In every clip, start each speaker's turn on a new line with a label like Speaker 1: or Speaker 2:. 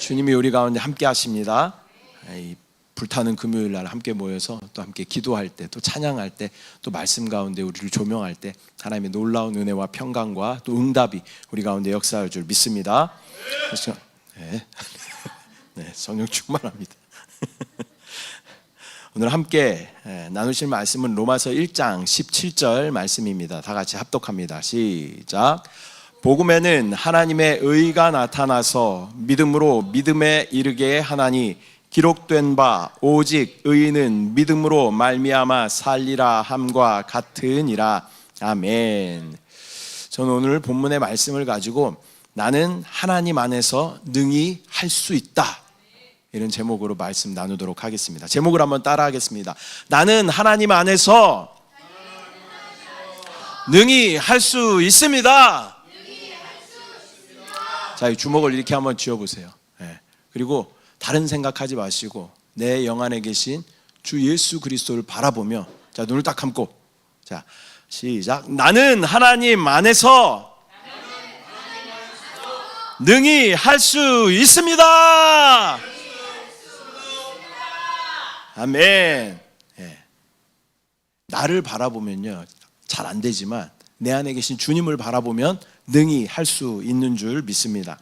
Speaker 1: 주님이 우리 가운데 함께 하십니다. 이 불타는 금요일 날 함께 모여서 또 함께 기도할 때, 또 찬양할 때, 또 말씀 가운데 우리를 조명할 때 하나님의 놀라운 은혜와 평강과 또 응답이 우리 가운데 역사할 줄 믿습니다. 네, 성령 충만합니다. 오늘 함께 나누실 말씀은 로마서 1장 17절 말씀입니다. 다 같이 합독합니다. 시작. 복음에는 하나님의 의가 나타나서 믿음으로 믿음에 이르게 하나니 기록된 바 오직 의인은 믿음으로 말미암아 살리라 함과 같으니라. 아멘. 저는 오늘 본문의 말씀을 가지고 나는 하나님 안에서 능히 할 수 있다, 이런 제목으로 말씀 나누도록 하겠습니다. 제목을 한번 따라 하겠습니다. 나는 하나님 안에서 능히 할 수 있습니다. 자, 이 주먹을 이렇게 한번 쥐어보세요. 그리고 다른 생각하지 마시고 내 영 안에 계신 주 예수 그리스도를 바라보며, 자, 눈을 딱 감고, 자, 시작. 나는 하나님 안에서 능히 할 수 있습니다. 아멘. 나를 바라보면요 잘 안 되지만 내 안에 계신 주님을 바라보면 능히 할 수 있는 줄 믿습니다.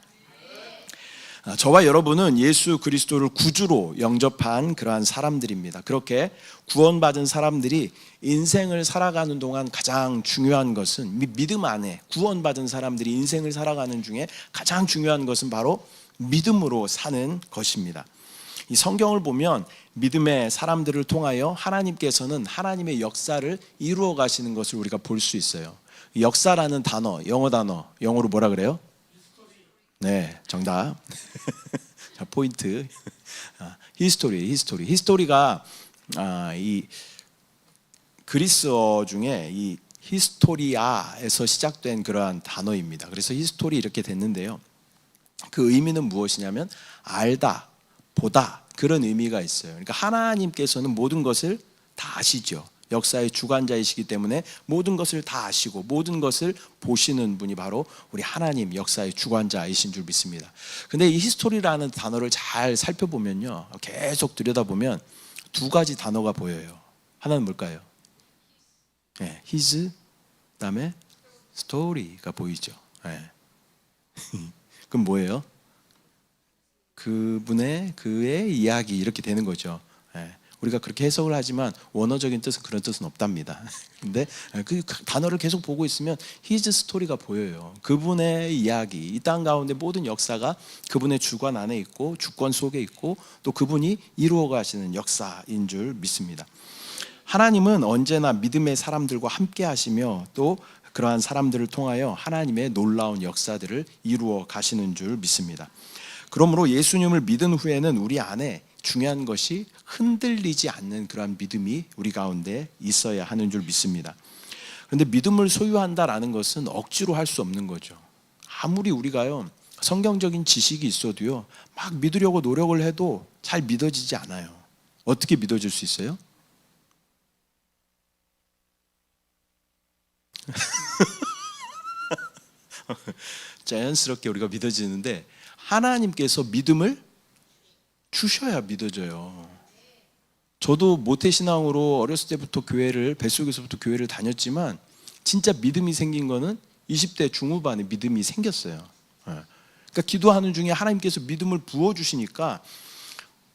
Speaker 1: 저와 여러분은 예수 그리스도를 구주로 영접한 그러한 사람들입니다. 그렇게 구원받은 사람들이 인생을 살아가는 동안 가장 중요한 것은, 믿음 안에 구원받은 사람들이 인생을 살아가는 중에 가장 중요한 것은 바로 믿음으로 사는 것입니다. 이 성경을 보면 믿음의 사람들을 통하여 하나님께서는 하나님의 역사를 이루어 가시는 것을 우리가 볼 수 있어요. 역사라는 단어, 영어 단어, 영어로 뭐라 그래요? 네, 정답. 자, 포인트. 히스토리가 이 그리스어 중에 이 히스토리아에서 시작된 그러한 단어입니다. 그래서 히스토리 이렇게 됐는데요, 그 의미는 무엇이냐면 알다, 보다, 그런 의미가 있어요. 그러니까 하나님께서는 모든 것을 다 아시죠. 역사의 주관자이시기 때문에 모든 것을 다 아시고 모든 것을 보시는 분이 바로 우리 하나님, 역사의 주관자이신 줄 믿습니다. 근데 이 히스토리라는 단어를 잘 살펴보면요, 계속 들여다보면 두 가지 단어가 보여요. 하나는 뭘까요? 네, his, 그다음에 story가 보이죠. 네. 그럼 뭐예요? 그의 이야기, 이렇게 되는 거죠. 우리가 그렇게 해석을 하지만 원어적인 뜻은 그런 뜻은 없답니다. 근데 그 단어를 계속 보고 있으면 his story가 보여요. 그분의 이야기, 이 땅 가운데 모든 역사가 그분의 주관 안에 있고 주권 속에 있고 또 그분이 이루어 가시는 역사인 줄 믿습니다. 하나님은 언제나 믿음의 사람들과 함께 하시며 또 그러한 사람들을 통하여 하나님의 놀라운 역사들을 이루어 가시는 줄 믿습니다. 그러므로 예수님을 믿은 후에는 우리 안에 중요한 것이 흔들리지 않는 그러한 믿음이 우리 가운데 있어야 하는 줄 믿습니다. 그런데 믿음을 소유한다라는 것은 억지로 할 수 없는 거죠. 아무리 우리가요 성경적인 지식이 있어도요 막 믿으려고 노력을 해도 잘 믿어지지 않아요. 어떻게 믿어질 수 있어요? 자연스럽게 우리가 믿어지는데 하나님께서 믿음을 주셔야 믿어져요. 저도 모태신앙으로 어렸을 때부터 뱃속에서부터 교회를 다녔지만 진짜 믿음이 생긴 거는 20대 중후반에 믿음이 생겼어요. 그러니까 기도하는 중에 하나님께서 믿음을 부어주시니까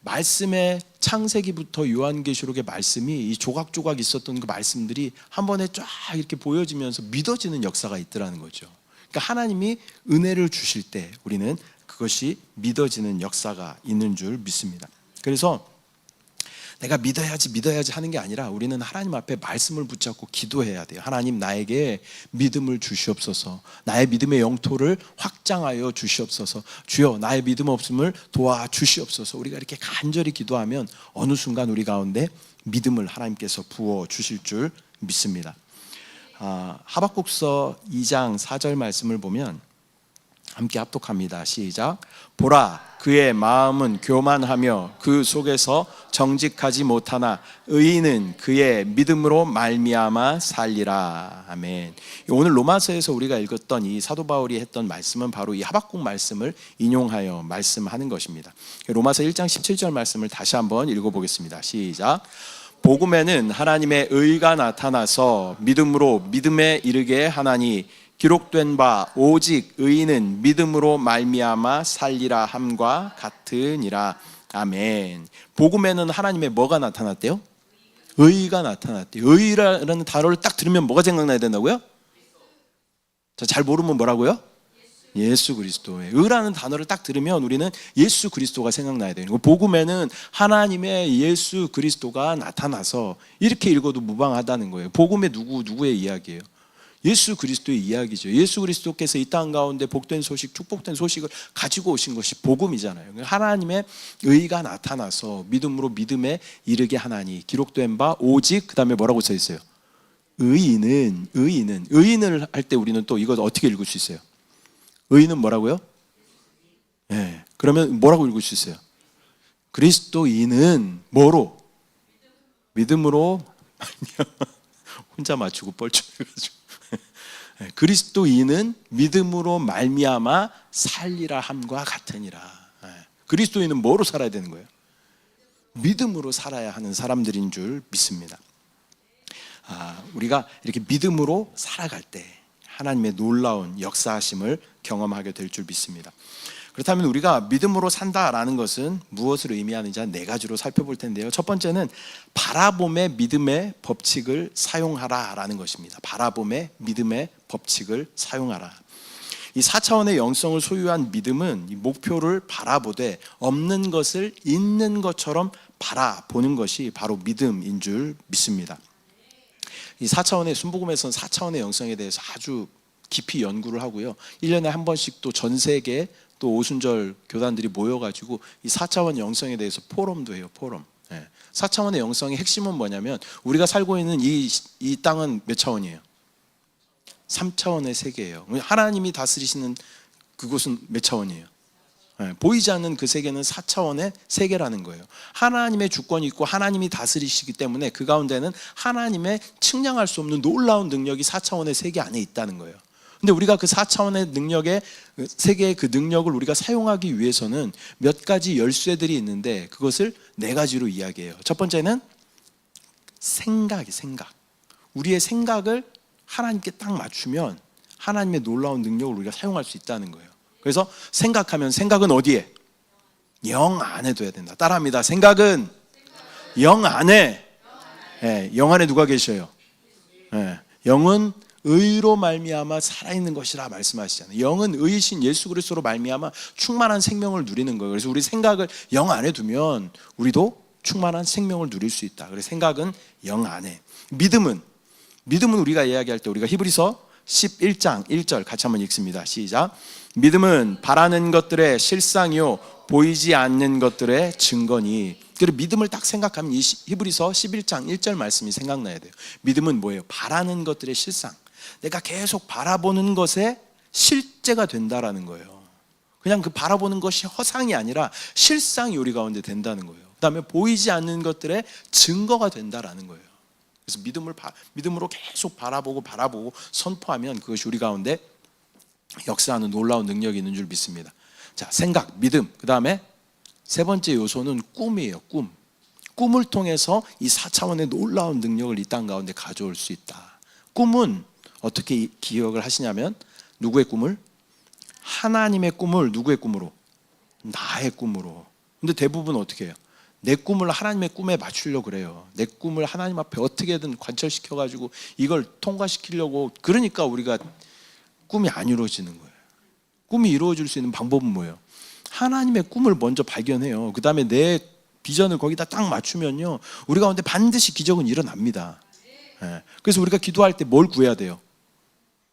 Speaker 1: 말씀의 창세기부터 요한계시록의 말씀이 이 조각조각 있었던 그 말씀들이 한 번에 쫙 이렇게 보여지면서 믿어지는 역사가 있더라는 거죠. 그러니까 하나님이 은혜를 주실 때 우리는 그것이 믿어지는 역사가 있는 줄 믿습니다. 그래서 내가 믿어야지 하는 게 아니라 우리는 하나님 앞에 말씀을 붙잡고 기도해야 돼요. 하나님, 나에게 믿음을 주시옵소서. 나의 믿음의 영토를 확장하여 주시옵소서. 주여, 나의 믿음 없음을 도와주시옵소서. 우리가 이렇게 간절히 기도하면 어느 순간 우리 가운데 믿음을 하나님께서 부어 주실 줄 믿습니다. 하박국서 2장 4절 말씀을 보면 함께 합독합니다. 시작. 보라, 그의 마음은 교만하며 그 속에서 정직하지 못하나 의인은 그의 믿음으로 말미암아 살리라. 아멘. 오늘 로마서에서 우리가 읽었던 이 사도 바울이 했던 말씀은 바로 이 하박국 말씀을 인용하여 말씀하는 것입니다. 로마서 1장 17절 말씀을 다시 한번 읽어보겠습니다. 시작. 복음에는 하나님의 의가 나타나서 믿음으로 믿음에 이르게 하나니 기록된 바 오직 의인은 믿음으로 말미암아 살리라 함과 같으니라. 아멘. 복음에는 하나님의 뭐가 나타났대요? 의가 나타났대요. 의라는 단어를 딱 들으면 뭐가 생각나야 된다고요? 잘 모르면 뭐라고요? 예수 그리스도. 의라는 단어를 딱 들으면 우리는 예수 그리스도가 생각나야 되는 거예요. 복음에는 하나님의 예수 그리스도가 나타나서 이렇게 읽어도 무방하다는 거예요. 복음의 누구의 이야기예요? 예수 그리스도의 이야기죠. 예수 그리스도께서 이 땅 가운데 복된 소식, 축복된 소식을 가지고 오신 것이 복음이잖아요. 하나님의 의가 나타나서 믿음으로 믿음에 이르게 하나니 기록된 바 오직, 그 다음에 뭐라고 써 있어요? 의인을 할 때 우리는 또 이거 어떻게 읽을 수 있어요? 의인은 뭐라고요? 네. 그러면 뭐라고 읽을 수 있어요? 그리스도인은 뭐로? 믿음으로 혼자 맞추고 뻘쭘해가지고 그리스도인은 믿음으로 말미암아 살리라 함과 같으니라. 그리스도인은 뭐로 살아야 되는 거예요? 믿음으로 살아야 하는 사람들인 줄 믿습니다. 우리가 이렇게 믿음으로 살아갈 때 하나님의 놀라운 역사하심을 경험하게 될 줄 믿습니다. 그렇다면 우리가 믿음으로 산다라는 것은 무엇을 의미하는지 한 네 가지로 살펴볼 텐데요. 첫 번째는 바라봄의 믿음의 법칙을 사용하라라는 것입니다. 바라봄의 믿음의 법칙을 사용하라. 이 4차원의 영성을 소유한 믿음은 이 목표를 바라보되 없는 것을 있는 것처럼 바라보는 것이 바로 믿음인 줄 믿습니다. 이 4차원의 순복음에서는 4차원의 영성에 대해서 아주 깊이 연구를 하고요. 1년에 한 번씩 또 전 세계 또 오순절 교단들이 모여가지고 이 4차원 영성에 대해서 포럼도 해요. 포럼. 4차원의 영성의 핵심은 뭐냐면 우리가 살고 있는 이 땅은 몇 차원이에요? 3차원의 세계예요. 하나님이 다스리시는 그곳은 몇 차원이에요? 보이지 않는 그 세계는 4차원의 세계라는 거예요. 하나님의 주권이 있고 하나님이 다스리시기 때문에 그 가운데는 하나님의 측량할 수 없는 놀라운 능력이 4차원의 세계 안에 있다는 거예요. 근데 우리가 그 4차원의 능력의 세계의 그 능력을 우리가 사용하기 위해서는 몇 가지 열쇠들이 있는데 그것을 네 가지로 이야기해요. 첫 번째는 생각. 우리의 생각을 하나님께 딱 맞추면 하나님의 놀라운 능력을 우리가 사용할 수 있다는 거예요. 그래서 생각하면 생각은 어디에? 영 안에 둬야 된다. 따라합니다. 생각은 영 안에. 영 안에 누가 계셔요? 영은 의로 말미암아 살아있는 것이라 말씀하시잖아요. 영은 의이신 예수 그리스도로 말미암아 충만한 생명을 누리는 거예요. 그래서 우리 생각을 영 안에 두면 우리도 충만한 생명을 누릴 수 있다. 그래서 생각은 영 안에. 믿음은 우리가 이야기할 때 우리가 히브리서 11장 1절 같이 한번 읽습니다. 시작. 믿음은 바라는 것들의 실상이요 보이지 않는 것들의 증거니. 그리고 믿음을 딱 생각하면 이 히브리서 11장 1절 말씀이 생각나야 돼요. 믿음은 뭐예요? 바라는 것들의 실상. 내가 계속 바라보는 것에 실제가 된다라는 거예요. 그냥 그 바라보는 것이 허상이 아니라 실상이 우리 가운데 된다는 거예요. 그 다음에 보이지 않는 것들의 증거가 된다라는 거예요. 그래서 믿음으로 계속 바라보고 선포하면 그것이 우리 가운데 역사하는 놀라운 능력이 있는 줄 믿습니다. 자, 생각, 믿음. 그 다음에 세 번째 요소는 꿈이에요. 꿈을 통해서 이 4차원의 놀라운 능력을 이 땅 가운데 가져올 수 있다. 꿈은 어떻게 기억을 하시냐면 누구의 꿈을? 하나님의 꿈을 누구의 꿈으로? 나의 꿈으로. 근데 대부분 어떻게 해요? 내 꿈을 하나님의 꿈에 맞추려고 그래요. 내 꿈을 하나님 앞에 어떻게든 관철시켜가지고 이걸 통과시키려고. 그러니까 우리가 꿈이 안 이루어지는 거예요. 꿈이 이루어질 수 있는 방법은 뭐예요? 하나님의 꿈을 먼저 발견해요. 그 다음에 내 비전을 거기다 딱 맞추면요 우리 가운데 반드시 기적은 일어납니다. 그래서 우리가 기도할 때 뭘 구해야 돼요?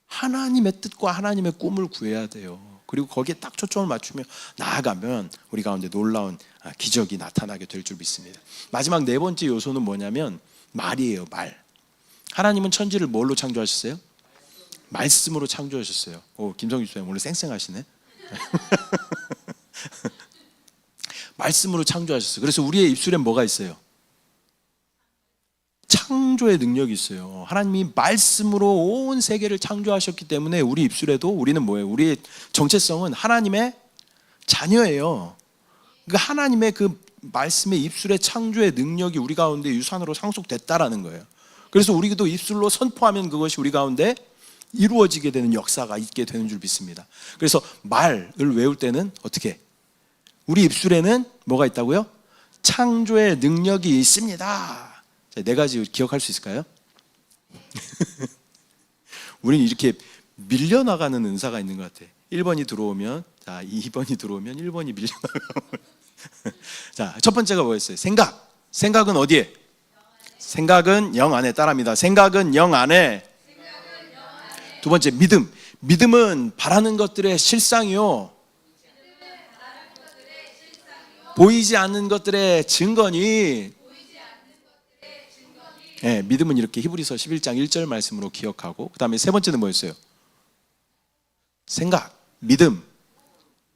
Speaker 1: 하나님의 뜻과 하나님의 꿈을 구해야 돼요. 그리고 거기에 딱 초점을 맞추며 나아가면 우리 가운데 놀라운 기적이 나타나게 될 줄 믿습니다. 마지막 네 번째 요소는 뭐냐면 말이에요. 말. 하나님은 천지를 뭘로 창조하셨어요? 말씀으로 창조하셨어요. 김성규 집사님 오늘 쌩쌩하시네. 말씀으로 창조하셨어요. 그래서 우리의 입술에 뭐가 있어요? 창조의 능력이 있어요. 하나님이 말씀으로 온 세계를 창조하셨기 때문에 우리 입술에도 우리는 뭐예요? 우리의 정체성은 하나님의 자녀예요. 그러니까 하나님의 그 말씀의 입술의 창조의 능력이 우리 가운데 유산으로 상속됐다라는 거예요. 그래서 우리도 입술로 선포하면 그것이 우리 가운데 이루어지게 되는 역사가 있게 되는 줄 믿습니다. 그래서 말을 외울 때는 어떻게? 우리 입술에는 뭐가 있다고요? 창조의 능력이 있습니다. 자, 네 가지 기억할 수 있을까요? 우리는 이렇게 밀려나가는 은사가 있는 것 같아. 1번이 들어오면, 자, 2번이 들어오면 1번이 밀려나가고. 자, 첫 번째가 뭐였어요? 생각. 생각은 어디에? 생각은 영 안에. 따라합니다. 생각은 영 안에. 두 번째, 믿음. 믿음은 바라는 것들의 실상이요, 보이지 않는 것들의 증거니. 네, 믿음은 이렇게 히브리서 11장 1절 말씀으로 기억하고, 그 다음에 세 번째는 뭐였어요? 생각, 믿음,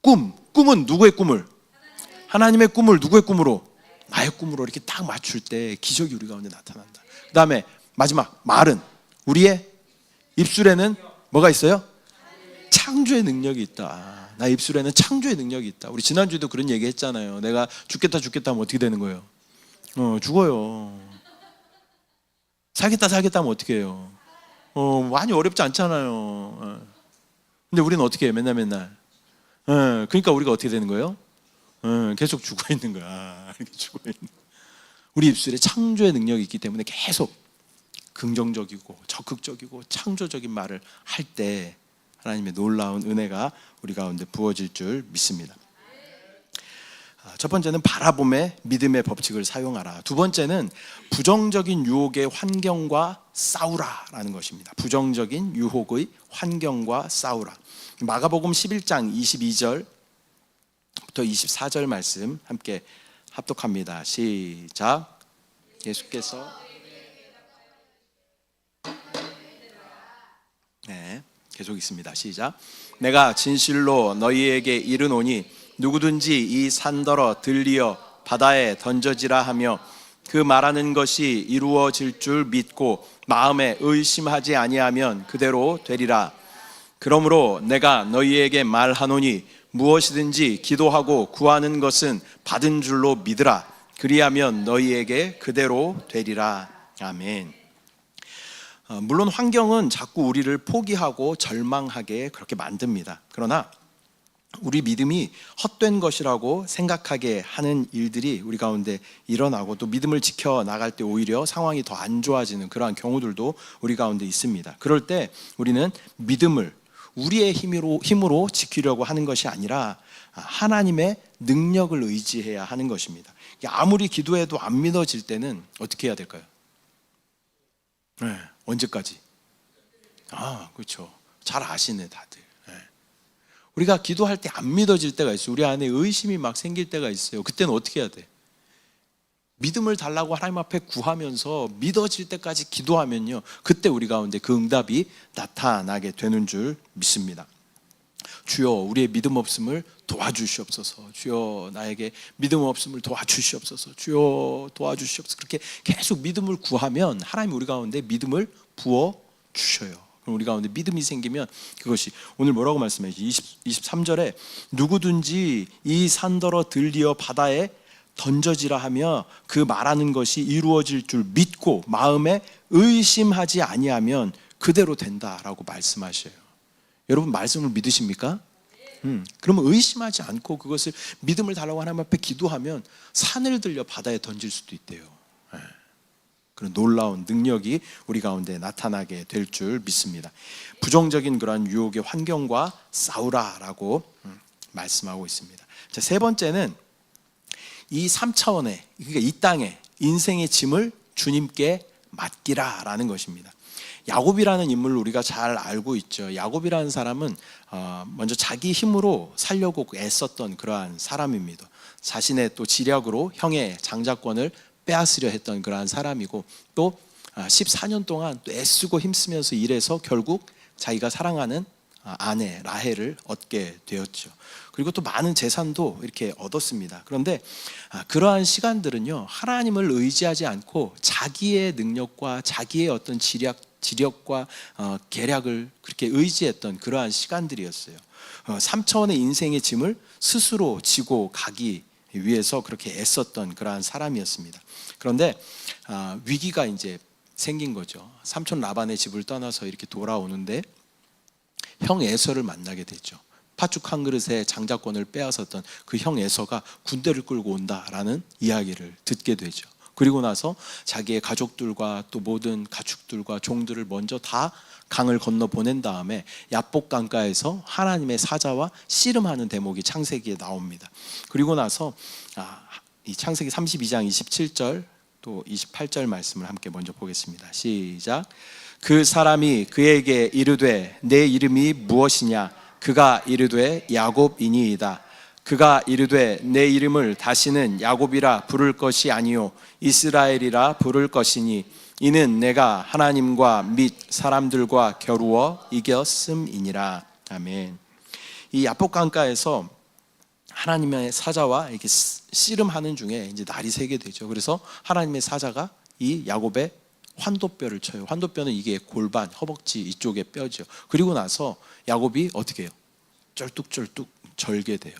Speaker 1: 꿈. 꿈은 누구의 꿈을? 하나님의 꿈을 누구의 꿈으로? 나의 꿈으로 이렇게 딱 맞출 때 기적이 우리 가운데 나타난다. 그 다음에 마지막, 말은 우리의 입술에는 뭐가 있어요? 창조의 능력이 있다. 나 입술에는 창조의 능력이 있다. 우리 지난주에도 그런 얘기 했잖아요. 내가 죽겠다 하면 어떻게 되는 거예요? 죽어요. 살겠다 하면 어떻게 해요? 많이 어렵지 않잖아요. 근데 우리는 어떻게 해요? 맨날. 그러니까 우리가 어떻게 되는 거예요? 계속 죽어 있는 거야. 이렇게 죽어 있는. 우리 입술에 창조의 능력이 있기 때문에 계속 긍정적이고 적극적이고 창조적인 말을 할 때 하나님의 놀라운 은혜가 우리 가운데 부어질 줄 믿습니다. 첫 번째는 바라봄의 믿음의 법칙을 사용하라. 두 번째는 부정적인 유혹의 환경과 싸우라라는 것입니다. 부정적인 유혹의 환경과 싸우라. 마가복음 11장 22절부터 24절 말씀 함께 합독합니다. 시작. 예수께서 계속 있습니다. 시작. 내가 진실로 너희에게 이르노니 누구든지 이 산더러 들리어 바다에 던져지라 하며 그 말하는 것이 이루어질 줄 믿고 마음에 의심하지 아니하면 그대로 되리라. 그러므로 내가 너희에게 말하노니 무엇이든지 기도하고 구하는 것은 받은 줄로 믿으라. 그리하면 너희에게 그대로 되리라. 아멘. 물론 환경은 자꾸 우리를 포기하고 절망하게 그렇게 만듭니다. 그러나 우리 믿음이 헛된 것이라고 생각하게 하는 일들이 우리 가운데 일어나고, 또 믿음을 지켜나갈 때 오히려 상황이 더 안 좋아지는 그러한 경우들도 우리 가운데 있습니다. 그럴 때 우리는 믿음을 우리의 힘으로 지키려고 하는 것이 아니라 하나님의 능력을 의지해야 하는 것입니다. 아무리 기도해도 안 믿어질 때는 어떻게 해야 될까요? 언제까지? 그렇죠. 잘 아시네 다들. 우리가 기도할 때 안 믿어질 때가 있어요. 우리 안에 의심이 막 생길 때가 있어요. 그때는 어떻게 해야 돼? 믿음을 달라고 하나님 앞에 구하면서 믿어질 때까지 기도하면요, 그때 우리 가운데 그 응답이 나타나게 되는 줄 믿습니다. 주여 우리의 믿음 없음을 도와주시옵소서. 주여 나에게 믿음 없음을 도와주시옵소서. 주여 도와주시옵소서. 그렇게 계속 믿음을 구하면 하나님이 우리 가운데 믿음을 부어주셔요. 그럼 우리 가운데 믿음이 생기면 그것이 오늘 뭐라고 말씀해요? 23절에 누구든지 이 산더러 들리어 바다에 던져지라 하며 그 말하는 것이 이루어질 줄 믿고 마음에 의심하지 아니하면 그대로 된다라고 말씀하셔요. 여러분 말씀을 믿으십니까? 그러면 의심하지 않고 그것을 믿음을 달라고 하나님 앞에 기도하면 산을 들려 바다에 던질 수도 있대요. 그런 놀라운 능력이 우리 가운데 나타나게 될 줄 믿습니다. 부정적인 그러한 유혹의 환경과 싸우라라고 말씀하고 있습니다. 자, 세 번째는 이 3차원의, 그러니까 이 땅에 인생의 짐을 주님께 맡기라라는 것입니다. 야곱이라는 인물을 우리가 잘 알고 있죠. 야곱이라는 사람은 먼저 자기 힘으로 살려고 애썼던 그러한 사람입니다. 자신의 또 지략으로 형의 장자권을 빼앗으려 했던 그러한 사람이고, 또 14년 동안 또 애쓰고 힘쓰면서 일해서 결국 자기가 사랑하는 아내 라헬을 얻게 되었죠. 그리고 또 많은 재산도 이렇게 얻었습니다. 그런데 그러한 시간들은요, 하나님을 의지하지 않고 자기의 능력과 자기의 어떤 지력과 계략을 그렇게 의지했던 그러한 시간들이었어요. 3차원의 인생의 짐을 스스로 지고 가기 위해서 그렇게 애썼던 그러한 사람이었습니다. 그런데 위기가 이제 생긴 거죠. 삼촌 라반의 집을 떠나서 이렇게 돌아오는데 형 에서를 만나게 되죠. 팥죽 한 그릇에 장자권을 빼앗았던 그 형 에서가 군대를 끌고 온다라는 이야기를 듣게 되죠. 그리고 나서 자기의 가족들과 또 모든 가축들과 종들을 먼저 다 강을 건너 보낸 다음에 야복 강가에서 하나님의 사자와 씨름하는 대목이 창세기에 나옵니다. 그리고 나서 이 창세기 32장 27절 또 28절 말씀을 함께 먼저 보겠습니다. 시작. 그 사람이 그에게 이르되 내 이름이 무엇이냐? 그가 이르되 야곱이니이다. 그가 이르되 내 이름을 다시는 야곱이라 부를 것이 아니요 이스라엘이라 부를 것이니 이는 내가 하나님과 및 사람들과 겨루어 이겼음이니라. 아멘. 이 야복 강가에서 하나님의 사자와 이렇게 씨름하는 중에 이제 날이 새게 되죠. 그래서 하나님의 사자가 이 야곱의 환도뼈를 쳐요. 환도뼈는 이게 골반, 허벅지 이쪽의 뼈죠. 그리고 나서 야곱이 어떻게 해요? 쩔뚝쩔뚝 절게 돼요.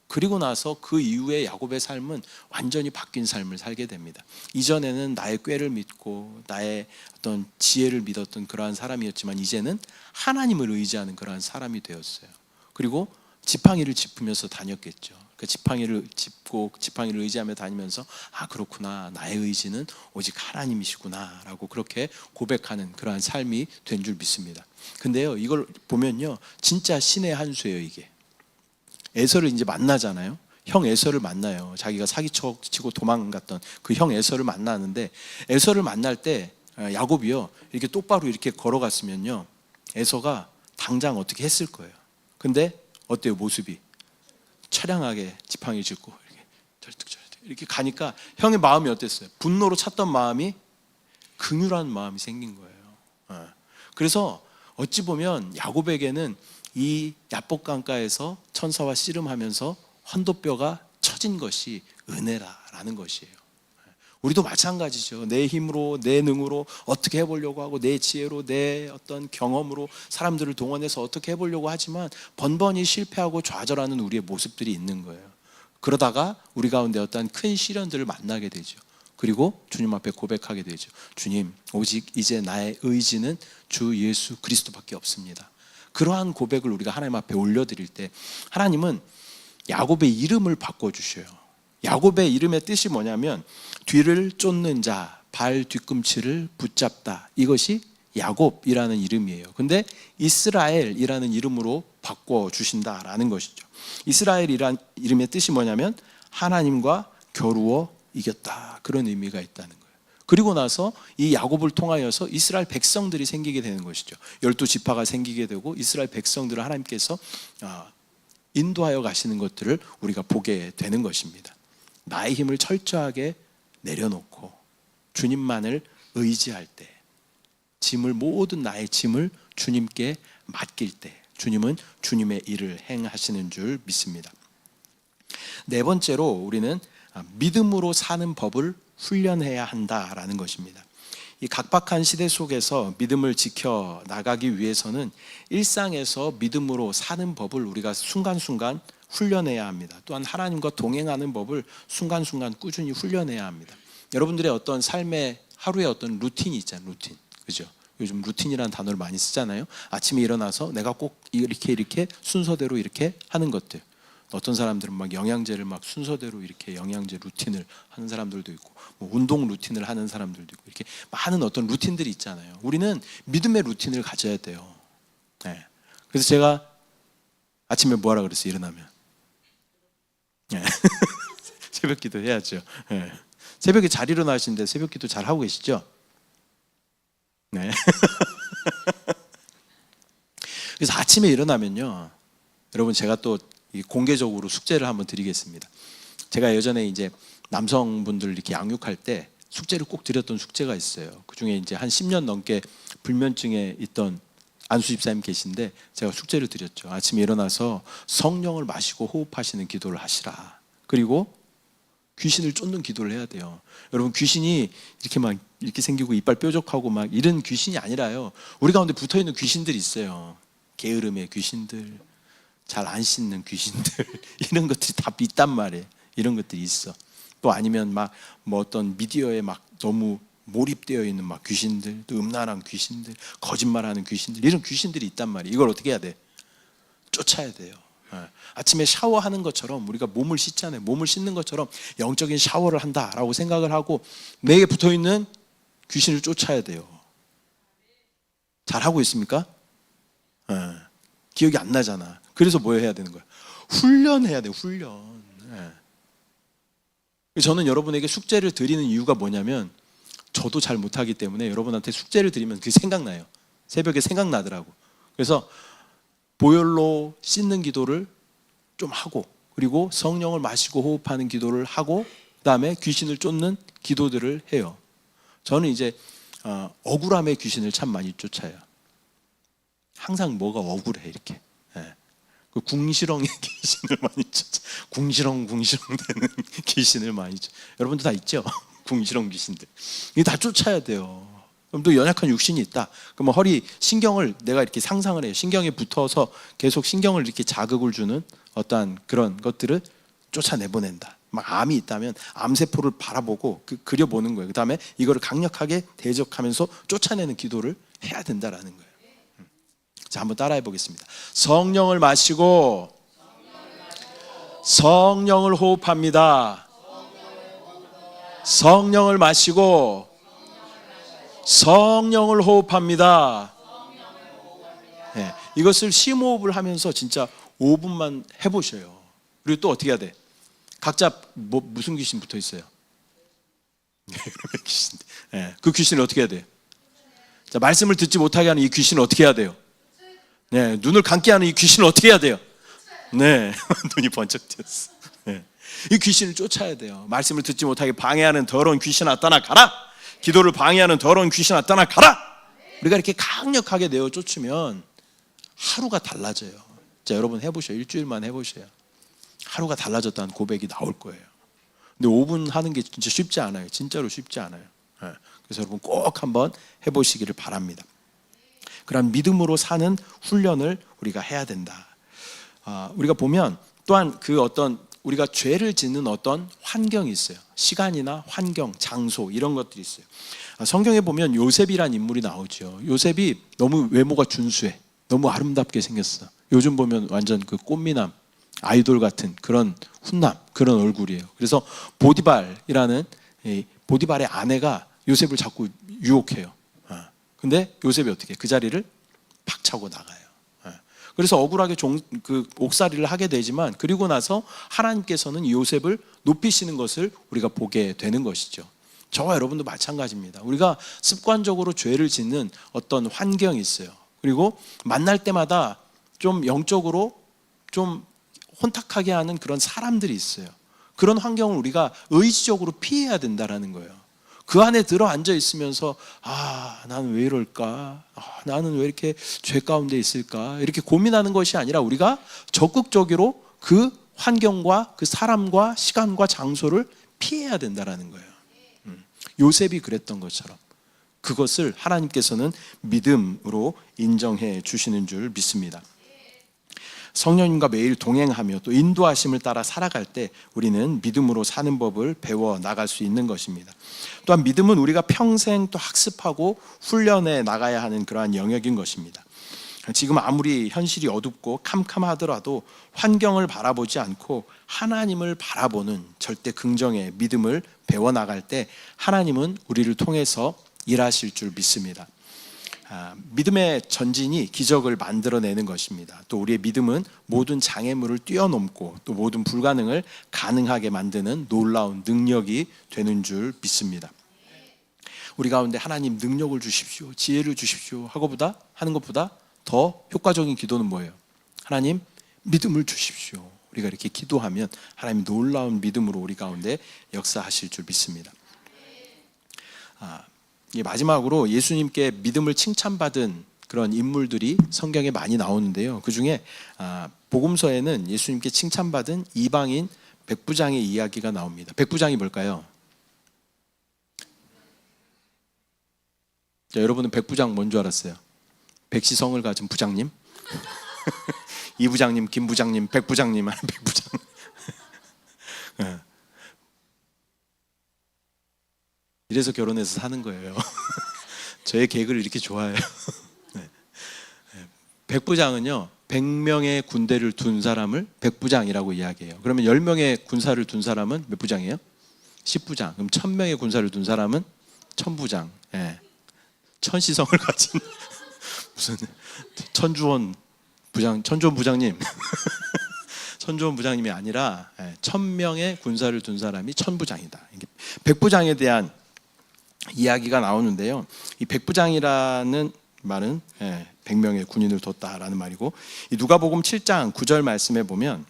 Speaker 1: 그리고 나서 그 이후에 야곱의 삶은 완전히 바뀐 삶을 살게 됩니다. 이전에는 나의 꾀를 믿고 나의 어떤 지혜를 믿었던 그러한 사람이었지만 이제는 하나님을 의지하는 그러한 사람이 되었어요. 그리고 지팡이를 짚으면서 다녔겠죠. 그 지팡이를 짚고 지팡이를 의지하며 다니면서 그렇구나, 나의 의지는 오직 하나님이시구나 라고 그렇게 고백하는 그러한 삶이 된 줄 믿습니다. 근데요, 이걸 보면요, 진짜 신의 한 수예요. 이게 에서를 이제 만나잖아요. 형 에서를 만나요. 자기가 사기치고 도망갔던 그 형 에서를 만나는데, 에서를 만날 때 야곱이요, 이렇게 똑바로 이렇게 걸어갔으면요 에서가 당장 어떻게 했을 거예요. 근데 어때요? 모습이 처량하게 지팡이 짚고 이렇게 절뚝절뚝 이렇게 가니까 형의 마음이 어땠어요? 분노로 찼던 마음이 긍휼한 마음이 생긴 거예요. 그래서 어찌 보면 야곱에게는 이 야복 강가에서 천사와 씨름하면서 환도뼈가 쳐진 것이 은혜라는 것이에요. 우리도 마찬가지죠. 내 힘으로, 내 능으로 어떻게 해보려고 하고, 내 지혜로, 내 어떤 경험으로 사람들을 동원해서 어떻게 해보려고 하지만 번번이 실패하고 좌절하는 우리의 모습들이 있는 거예요. 그러다가 우리 가운데 어떤 큰 시련들을 만나게 되죠. 그리고 주님 앞에 고백하게 되죠. 주님, 오직 이제 나의 의지는 주 예수 그리스도밖에 없습니다. 그러한 고백을 우리가 하나님 앞에 올려드릴 때 하나님은 야곱의 이름을 바꿔주셔요. 야곱의 이름의 뜻이 뭐냐면 뒤를 쫓는 자, 발 뒤꿈치를 붙잡다, 이것이 야곱이라는 이름이에요. 근데 이스라엘이라는 이름으로 바꿔주신다라는 것이죠. 이스라엘이란 이름의 뜻이 뭐냐면 하나님과 겨루어 이겼다, 그런 의미가 있다는 거예요. 그리고 나서 이 야곱을 통하여서 이스라엘 백성들이 생기게 되는 것이죠. 12지파가 생기게 되고 이스라엘 백성들을 하나님께서 인도하여 가시는 것들을 우리가 보게 되는 것입니다. 나의 힘을 철저하게 내려놓고 주님만을 의지할 때, 모든 나의 짐을 주님께 맡길 때 주님은 주님의 일을 행하시는 줄 믿습니다. 네 번째로 우리는 믿음으로 사는 법을 훈련해야 한다라는 것입니다. 이 각박한 시대 속에서 믿음을 지켜 나가기 위해서는 일상에서 믿음으로 사는 법을 우리가 순간순간 훈련해야 합니다. 또한 하나님과 동행하는 법을 순간순간 꾸준히 훈련해야 합니다. 여러분들의 어떤 삶의 하루의 어떤 루틴이 있잖아요. 루틴, 그죠? 요즘 루틴이라는 단어를 많이 쓰잖아요. 아침에 일어나서 내가 꼭 이렇게 순서대로 이렇게 하는 것들. 어떤 사람들은 막 영양제를 막 순서대로 이렇게 영양제 루틴을 하는 사람들도 있고, 뭐 운동 루틴을 하는 사람들도 있고, 이렇게 많은 어떤 루틴들이 있잖아요. 우리는 믿음의 루틴을 가져야 돼요. 네. 그래서 제가 아침에 뭐하라 그랬어요? 일어나면 네. 새벽기도 해야죠. 네. 새벽에 잘 일어나시는데 새벽기도 잘 하고 계시죠? 네. 그래서 아침에 일어나면요, 여러분 제가 또 공개적으로 숙제를 한번 드리겠습니다. 제가 예전에 이제 남성분들 이렇게 양육할 때 숙제를 꼭 드렸던 숙제가 있어요. 그 중에 이제 한 10년 넘게 불면증에 있던 안수 집사님 계신데 제가 숙제를 드렸죠. 아침에 일어나서 성령을 마시고 호흡하시는 기도를 하시라. 그리고 귀신을 쫓는 기도를 해야 돼요. 여러분, 귀신이 이렇게 막 이렇게 생기고 이빨 뾰족하고 막 이런 귀신이 아니라요, 우리 가운데 붙어있는 귀신들이 있어요. 게으름의 귀신들, 잘 안 씻는 귀신들 이런 것들이 다 있단 말이에요. 이런 것들이 있어. 또 아니면 막 뭐 어떤 미디어에 막 너무 몰입되어 있는 막 귀신들, 또 음란한 귀신들, 거짓말하는 귀신들, 이런 귀신들이 있단 말이에요. 이걸 어떻게 해야 돼? 쫓아야 돼요. 아침에 샤워하는 것처럼 우리가 몸을 씻잖아요. 몸을 씻는 것처럼 영적인 샤워를 한다라고 생각을 하고 내게 붙어있는 귀신을 쫓아야 돼요. 잘하고 있습니까? 기억이 안 나잖아. 그래서 뭐 해야 되는 거야? 훈련해야 돼요. 훈련. 저는 여러분에게 숙제를 드리는 이유가 뭐냐면, 저도 잘 못하기 때문에 여러분한테 숙제를 드리면 그게 생각나요. 새벽에 생각나더라고. 그래서 보혈로 씻는 기도를 좀 하고, 그리고 성령을 마시고 호흡하는 기도를 하고, 그 다음에 귀신을 쫓는 기도들을 해요. 저는 이제 억울함의 귀신을 참 많이 쫓아요. 항상 뭐가 억울해 이렇게. 그 궁시렁의 귀신을 많이 쫓아. 궁시렁 되는 귀신을 많이 쫓아. 여러분도 다 있죠? 궁시렁 귀신들. 이게 다 쫓아야 돼요. 그럼 또 연약한 육신이 있다. 그러면 허리 신경을 내가 이렇게 상상을 해요. 신경에 붙어서 계속 신경을 이렇게 자극을 주는 어떠한 그런 것들을 쫓아내보낸다. 막 암이 있다면 암세포를 바라보고 그려보는 거예요. 그 다음에 이거를 강력하게 대적하면서 쫓아내는 기도를 해야 된다라는 거예요. 자, 한번 따라해 보겠습니다. 성령을 마시고 성령을 호흡합니다. 성령을 마시고 성령을 호흡합니다. 네, 이것을 심호흡을 하면서 진짜 5분만 해보셔요. 그리고 또 어떻게 해야 돼? 각자 무슨 귀신 붙어 있어요? 귀신. 네, 그 귀신을 어떻게 해야 돼요? 자, 말씀을 듣지 못하게 하는 이 귀신을 어떻게 해야 돼요? 네, 눈을 감게 하는 이 귀신을 어떻게 해야 돼요? 네, 눈이 번쩍 띄었어. 네. 이 귀신을 쫓아야 돼요. 말씀을 듣지 못하게 방해하는 더러운 귀신아 떠나가라. 기도를 방해하는 더러운 귀신아 떠나가라. 우리가 이렇게 강력하게 내어 쫓으면 하루가 달라져요. 자, 여러분 해보셔요. 일주일만 해보셔요. 하루가 달라졌다는 고백이 나올 거예요. 근데 5분 하는 게 진짜 쉽지 않아요. 진짜로 쉽지 않아요. 네. 그래서 여러분 꼭 한번 해보시기를 바랍니다. 그런 믿음으로 사는 훈련을 우리가 해야 된다. 우리가 보면 또한 그 어떤 우리가 죄를 짓는 어떤 환경이 있어요. 시간이나 환경, 장소 이런 것들이 있어요. 성경에 보면 요셉이란 인물이 나오죠. 요셉이 너무 외모가 준수해. 너무 아름답게 생겼어. 요즘 보면 완전 그 꽃미남, 아이돌 같은 그런 훈남, 그런 얼굴이에요. 그래서 보디발이라는 보디발의 아내가 요셉을 자꾸 유혹해요. 근데 요셉이 어떻게 그 자리를 박차고 나가요. 그래서 억울하게 그 옥살이를 하게 되지만, 그리고 나서 하나님께서는 요셉을 높이시는 것을 우리가 보게 되는 것이죠. 저와 여러분도 마찬가지입니다. 우리가 습관적으로 죄를 짓는 어떤 환경이 있어요. 그리고 만날 때마다 좀 영적으로 좀 혼탁하게 하는 그런 사람들이 있어요. 그런 환경을 우리가 의지적으로 피해야 된다는 거예요. 그 안에 들어 앉아 있으면서 나는 왜 이럴까? 나는 왜 이렇게 죄 가운데 있을까? 이렇게 고민하는 것이 아니라 우리가 적극적으로 그 환경과 그 사람과 시간과 장소를 피해야 된다는 거예요. 요셉이 그랬던 것처럼 그것을 하나님께서는 믿음으로 인정해 주시는 줄 믿습니다. 성령님과 매일 동행하며 또 인도하심을 따라 살아갈 때 우리는 믿음으로 사는 법을 배워 나갈 수 있는 것입니다. 또한 믿음은 우리가 평생 또 학습하고 훈련해 나가야 하는 그러한 영역인 것입니다. 지금 아무리 현실이 어둡고 캄캄하더라도 환경을 바라보지 않고 하나님을 바라보는 절대 긍정의 믿음을 배워 나갈 때 하나님은 우리를 통해서 일하실 줄 믿습니다. 믿음의 전진이 기적을 만들어내는 것입니다. 또 우리의 믿음은 모든 장애물을 뛰어넘고 또 모든 불가능을 가능하게 만드는 놀라운 능력이 되는 줄 믿습니다. 우리 가운데 하나님 능력을 주십시오, 지혜를 주십시오 하는 것보다 더 효과적인 기도는 뭐예요? 하나님 믿음을 주십시오. 우리가 이렇게 기도하면 하나님이 놀라운 믿음으로 우리 가운데 역사하실 줄 믿습니다. 마지막으로 예수님께 믿음을 칭찬받은 그런 인물들이 성경에 많이 나오는데요. 그중에 복음서에는 예수님께 칭찬받은 이방인 백부장의 이야기가 나옵니다. 백부장이 뭘까요? 자, 여러분은 백부장 뭔 줄 알았어요? 백시성을 가진 부장님? 이 부장님, 김 부장님, 백 부장님, 백부장. 이래서 결혼해서 사는 거예요. 저의 개그를 이렇게 좋아해요. 백부장은요, 100명의 군대를 둔 사람을 백부장이라고 이야기해요. 그러면 10명의 군사를 둔 사람은 몇 부장이에요? 10부장. 그럼 1000명의 군사를 둔 사람은 1000부장. 천시성을 가진 무슨 천주원 부장님. 천주원 부장님이 아니라 1000명의 군사를 둔 사람이 천부장이다. 백부장에 대한 이야기가 나오는데요. 이 백부장이라는 말은 100명의 군인을 뒀다라는 말이고, 이 누가복음 7장 9절 말씀에 보면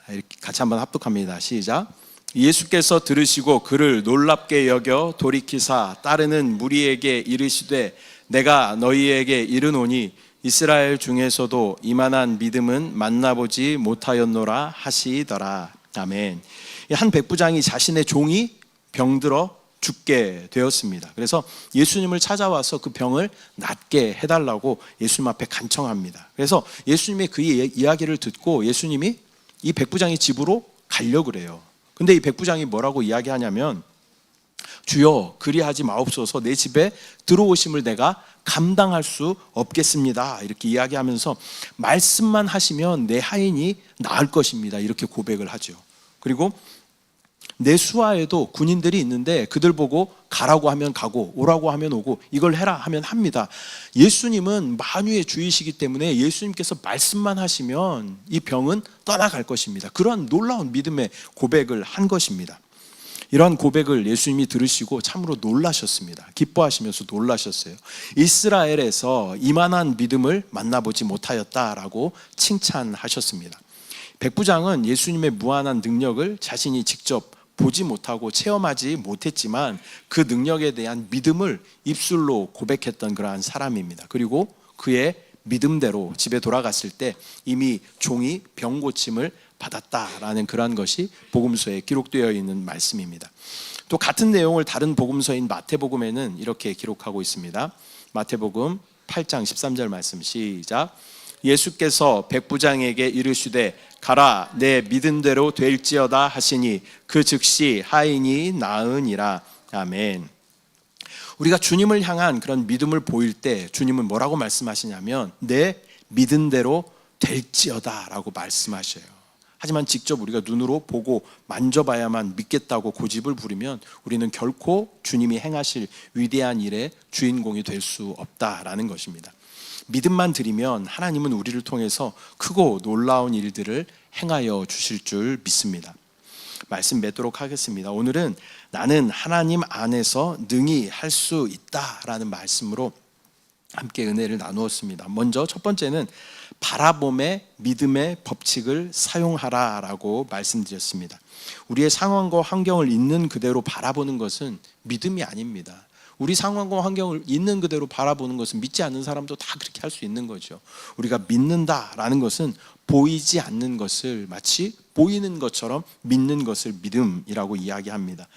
Speaker 1: 이렇게 같이 한번 합독합니다. 시작. 예수께서 들으시고 그를 놀랍게 여겨 돌이키사 따르는 무리에게 이르시되 내가 너희에게 이르노니 이스라엘 중에서도 이만한 믿음은 만나보지 못하였노라 하시더라. 아멘. 한 백부장이 자신의 종이 병들어 죽게 되었습니다. 그래서 예수님을 찾아와서 그 병을 낫게 해달라고 예수님 앞에 간청합니다. 그래서 예수님의 그 이야기를 듣고 예수님이 이 백부장의 집으로 가려고 그래요. 근데 이 백부장이 뭐라고 이야기하냐면, 주여 그리하지 마옵소서, 내 집에 들어오심을 내가 감당할 수 없겠습니다. 이렇게 이야기하면서 말씀만 하시면 내 하인이 나을 것입니다. 이렇게 고백을 하죠. 그리고 내 수하에도 군인들이 있는데 그들 보고 가라고 하면 가고 오라고 하면 오고 이걸 해라 하면 합니다. 예수님은 만유의 주이시기 때문에 예수님께서 말씀만 하시면 이 병은 떠나갈 것입니다. 그러한 놀라운 믿음의 고백을 한 것입니다. 이러한 고백을 예수님이 들으시고 참으로 놀라셨습니다. 기뻐하시면서 놀라셨어요. 이스라엘에서 이만한 믿음을 만나보지 못하였다라고 칭찬하셨습니다. 백부장은 예수님의 무한한 능력을 자신이 직접 보지 못하고 체험하지 못했지만 그 능력에 대한 믿음을 입술로 고백했던 그러한 사람입니다. 그리고 그의 믿음대로 집에 돌아갔을 때 이미 종이 병 고침을 받았다라는 그러한 것이 복음서에 기록되어 있는 말씀입니다. 또 같은 내용을 다른 복음서인 마태복음에는 이렇게 기록하고 있습니다. 마태복음 8장 13절 말씀 시작. 예수께서 백부장에게 이르시되 가라, 내 믿은 대로 될지어다 하시니 그 즉시 하인이 나으니라. 아멘. 우리가 주님을 향한 그런 믿음을 보일 때 주님은 뭐라고 말씀하시냐면 내 믿은 대로 될지어다 라고 말씀하셔요. 하지만 직접 우리가 눈으로 보고 만져봐야만 믿겠다고 고집을 부리면 우리는 결코 주님이 행하실 위대한 일의 주인공이 될 수 없다라는 것입니다. 믿음만 드리면 하나님은 우리를 통해서 크고 놀라운 일들을 행하여 주실 줄 믿습니다. 말씀 맺도록 하겠습니다. 오늘은 나는 하나님 안에서 능히 할 수 있다라는 말씀으로 함께 은혜를 나누었습니다. 먼저 첫 번째는 바라봄의 믿음의 법칙을 사용하라라고 말씀드렸습니다. 우리의 상황과 환경을 있는 그대로 바라보는 것은 믿음이 아닙니다. 우리 상황과 환경을 있는 그대로 바라보는 것은 믿지 않는 사람도 다 그렇게 할 수 있는 거죠. 우리가 믿는다라는 것은 보이지 않는 것을 마치 보이는 것처럼 믿는 것을 믿음이라고 이야기합니다.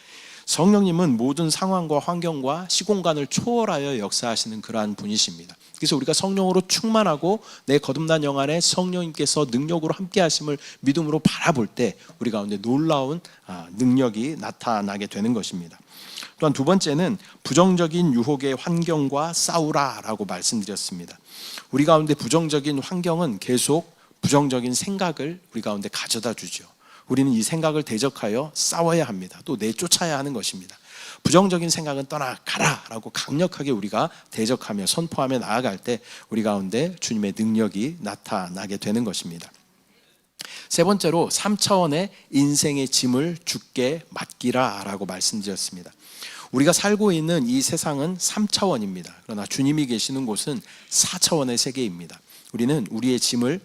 Speaker 1: 성령님은 모든 상황과 환경과 시공간을 초월하여 역사하시는 그러한 분이십니다. 그래서 우리가 성령으로 충만하고 내 거듭난 영 안에 성령님께서 능력으로 함께 하심을 믿음으로 바라볼 때 우리 가운데 놀라운 능력이 나타나게 되는 것입니다. 또한 두 번째는 부정적인 유혹의 환경과 싸우라라고 말씀드렸습니다. 우리 가운데 부정적인 환경은 계속 부정적인 생각을 우리 가운데 가져다 주죠. 우리는 이 생각을 대적하여 싸워야 합니다. 또 내쫓아야 하는 것입니다. 부정적인 생각은 떠나가라라고 강력하게 우리가 대적하며 선포하며 나아갈 때 우리 가운데 주님의 능력이 나타나게 되는 것입니다. 세 번째로 3차원의 인생의 짐을 주께 맡기라라고 말씀드렸습니다. 우리가 살고 있는 이 세상은 3차원입니다. 그러나 주님이 계시는 곳은 4차원의 세계입니다. 우리는 우리의 짐을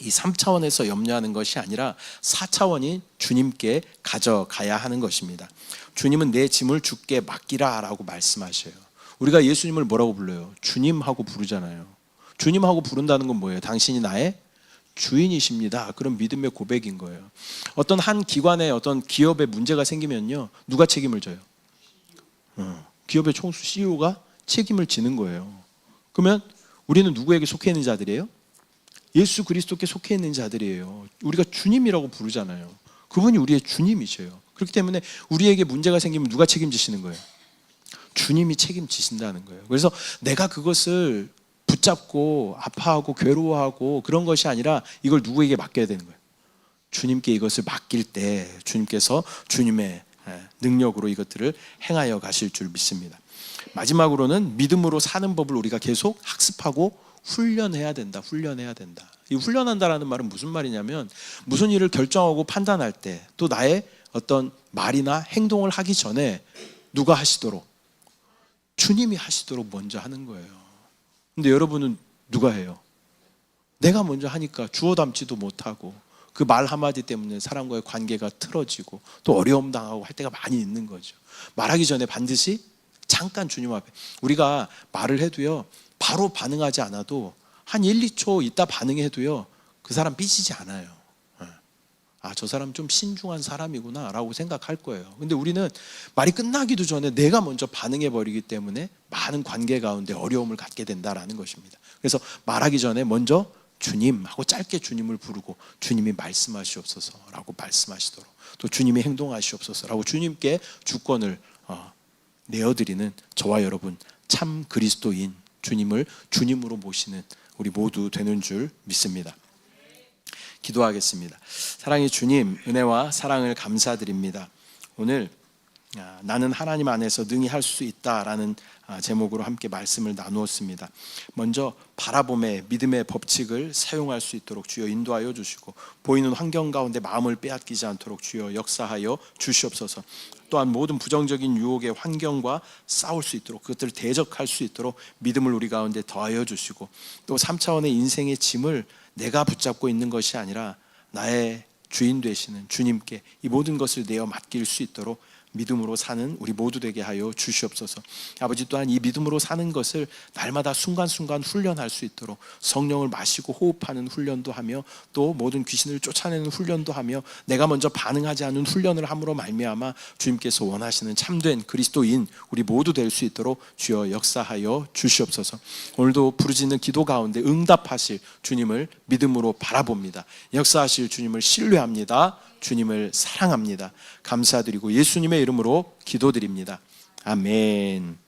Speaker 1: 이 3차원에서 염려하는 것이 아니라 4차원인 주님께 가져가야 하는 것입니다. 주님은 내 짐을 주께 맡기라 라고 말씀하셔요. 우리가 예수님을 뭐라고 불러요? 주님하고 부르잖아요. 주님하고 부른다는 건 뭐예요? 당신이 나의 주인이십니다. 그런 믿음의 고백인 거예요. 어떤 한 기관에 어떤 기업에 문제가 생기면요, 누가 책임을 져요? 기업의 총수 CEO가 책임을 지는 거예요. 그러면 우리는 누구에게 속해 있는 자들이에요? 예수 그리스도께 속해 있는 자들이에요. 우리가 주님이라고 부르잖아요. 그분이 우리의 주님이셔요. 그렇기 때문에 우리에게 문제가 생기면 누가 책임지시는 거예요? 주님이 책임지신다는 거예요. 그래서 내가 그것을 붙잡고 아파하고 괴로워하고 그런 것이 아니라 이걸 누구에게 맡겨야 되는 거예요? 주님께 이것을 맡길 때 주님께서 주님의 능력으로 이것들을 행하여 가실 줄 믿습니다. 마지막으로는 믿음으로 사는 법을 우리가 계속 학습하고 훈련해야 된다. 훈련해야 된다. 이 훈련한다라는 말은 무슨 말이냐면 무슨 일을 결정하고 판단할 때 또 나의 어떤 말이나 행동을 하기 전에 누가 하시도록? 주님이 하시도록 먼저 하는 거예요. 근데 여러분은 누가 해요? 내가 먼저 하니까 주워 담지도 못하고 그 말 한마디 때문에 사람과의 관계가 틀어지고 또 어려움 당하고 할 때가 많이 있는 거죠. 말하기 전에 반드시 잠깐 주님 앞에, 우리가 말을 해도요 바로 반응하지 않아도 한 1, 2초 있다 반응해도요 그 사람 삐지지 않아요. 아, 저 사람 좀 신중한 사람이구나 라고 생각할 거예요. 근데 우리는 말이 끝나기도 전에 내가 먼저 반응해 버리기 때문에 많은 관계 가운데 어려움을 갖게 된다라는 것입니다. 그래서 말하기 전에 먼저 주님 하고 짧게 주님을 부르고 주님이 말씀하시옵소서라고 말씀하시도록, 또 주님이 행동하시옵소서라고 주님께 주권을 내어드리는 저와 여러분, 참 그리스도인, 주님을 주님으로 모시는 우리 모두 되는 줄 믿습니다. 기도하겠습니다. 사랑의 주님, 은혜와 사랑을 감사드립니다. 오늘 나는 하나님 안에서 능히 할 수 있다라는 제목으로 함께 말씀을 나누었습니다. 먼저 바라봄의 믿음의 법칙을 사용할 수 있도록 주여 인도하여 주시고, 보이는 환경 가운데 마음을 빼앗기지 않도록 주여 역사하여 주시옵소서. 또한 모든 부정적인 유혹의 환경과 싸울 수 있도록, 그것들을 대적할 수 있도록 믿음을 우리 가운데 더하여 주시고, 또 3차원의 인생의 짐을 내가 붙잡고 있는 것이 아니라 나의 주인 되시는 주님께 이 모든 것을 내어 맡길 수 있도록 믿음으로 사는 우리 모두 되게 하여 주시옵소서. 아버지, 또한 이 믿음으로 사는 것을 날마다 순간순간 훈련할 수 있도록 성령을 마시고 호흡하는 훈련도 하며, 또 모든 귀신을 쫓아내는 훈련도 하며, 내가 먼저 반응하지 않는 훈련을 함으로 말미암아 주님께서 원하시는 참된 그리스도인 우리 모두 될 수 있도록 주여 역사하여 주시옵소서. 오늘도 부르짖는 기도 가운데 응답하실 주님을 믿음으로 바라봅니다. 역사하실 주님을 신뢰합니다. 주님을 사랑합니다. 감사드리고 예수님의 이름으로 기도드립니다. 아멘.